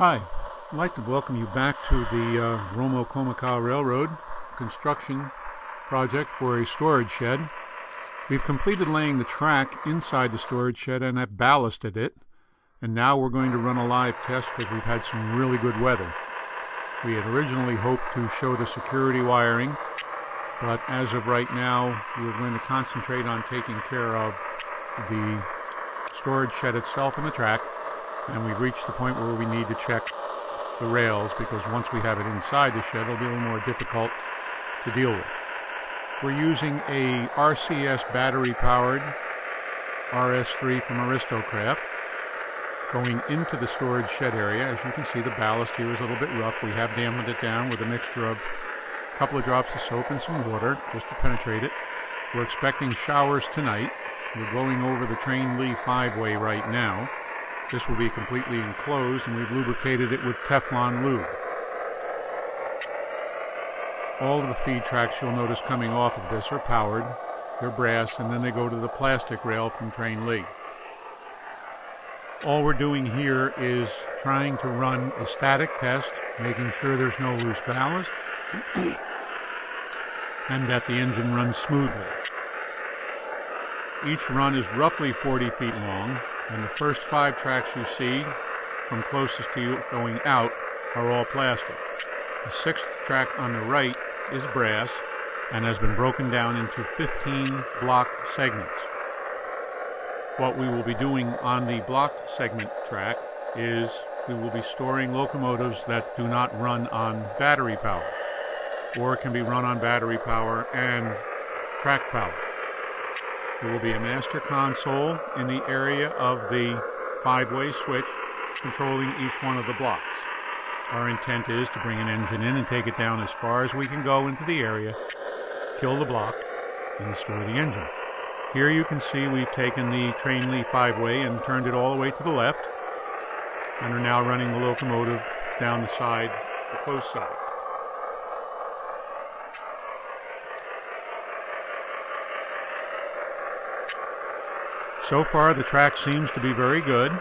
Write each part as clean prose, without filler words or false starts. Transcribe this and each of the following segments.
Hi, I'd like to welcome you back to the Romo-Comacao Railroad construction project for a storage shed. We've completed laying the track inside the storage shed and have ballasted it, and now we're going to run a live test because we've had some really good weather. We had originally hoped to show the security wiring, but as of right now we're going to concentrate on taking care of the storage shed itself and the track. And we've reached the point where we need to check the rails, because once we have it inside the shed, it'll be a little more difficult to deal with. We're using a RCS battery-powered RS3 from Aristocraft going into the storage shed area. As you can see, the ballast here is a little bit rough. We have dampened it down with a mixture of a couple of drops of soap and some water just to penetrate it. We're expecting showers tonight. We're going over the Train Lee 5-way right now. This will be completely enclosed, and we've lubricated it with Teflon lube. All of the feed tracks you'll notice coming off of this are powered. They're brass, and then they go to the plastic rail from Train Lee. All we're doing here is trying to run a static test, making sure there's no loose ballast, and that the engine runs smoothly. Each run is roughly 40 feet long. And the first 5 tracks you see from closest to you going out are all plastic. The 6th track on the right is brass and has been broken down into 15 block segments. What we will be doing on the block segment track is we will be storing locomotives that do not run on battery power, or can be run on battery power and track power. There will be a master console in the area of the 5-way switch controlling each one of the blocks. Our intent is to bring an engine in and take it down as far as we can go into the area, kill the block, and store the engine. Here you can see we've taken the Train Lee 5-way and turned it all the way to the left, and are now running the locomotive down the side, the close side. So far, the track seems to be very good.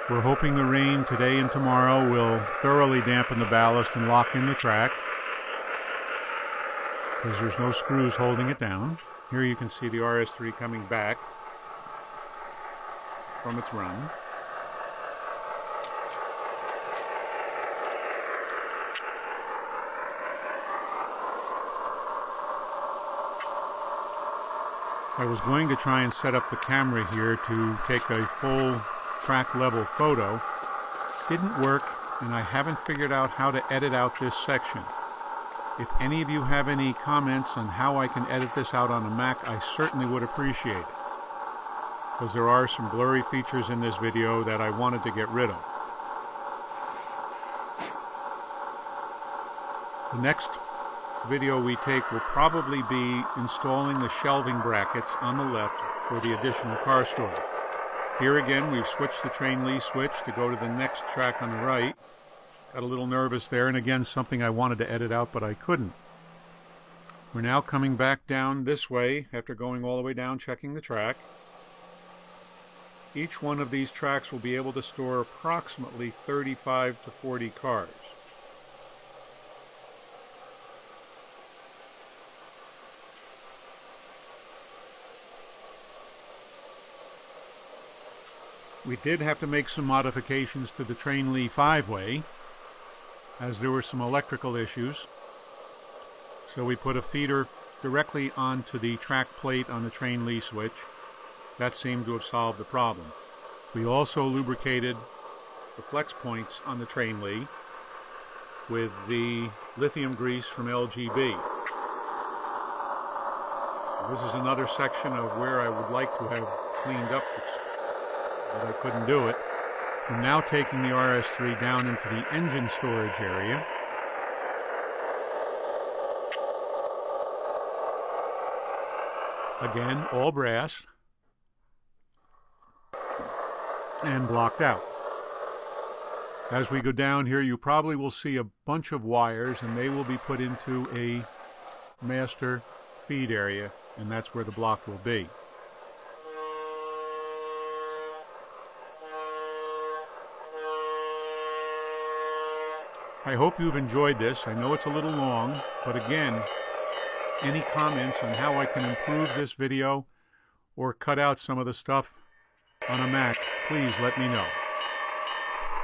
We're hoping the rain today and tomorrow will thoroughly dampen the ballast and lock in the track, because there's no screws holding it down. Here you can see the RS3 coming back from its run. I was going to try and set up the camera here to take a full track level photo. Didn't work, and I haven't figured out how to edit out this section. If any of you have any comments on how I can edit this out on a Mac, I certainly would appreciate it, because there are some blurry features in this video that I wanted to get rid of. The next video we take will probably be installing the shelving brackets on the left for the additional car storage. Here again, we've switched the Train Lee switch to go to the next track on the right. Got a little nervous there, and again, something I wanted to edit out, but I couldn't. We're now coming back down this way after going all the way down, checking the track. Each one of these tracks will be able to store approximately 35 to 40 cars. We did have to make some modifications to the Train Lee 5-way, as there were some electrical issues. So we put a feeder directly onto the track plate on the Train Lee switch. That seemed to have solved the problem. We also lubricated the flex points on the Train Lee with the lithium grease from LGB. This is another section of where I would like to have cleaned up, but I couldn't do it. I'm now taking the RS3 down into the engine storage area. Again, all brass and blocked out. As we go down here, you probably will see a bunch of wires, and they will be put into a master feed area, and that's where the block will be. I hope you've enjoyed this. I know it's a little long, but again, any comments on how I can improve this video or cut out some of the stuff on a Mac, please let me know.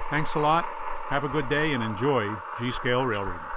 Thanks a lot. Have a good day and enjoy G-Scale Railroading.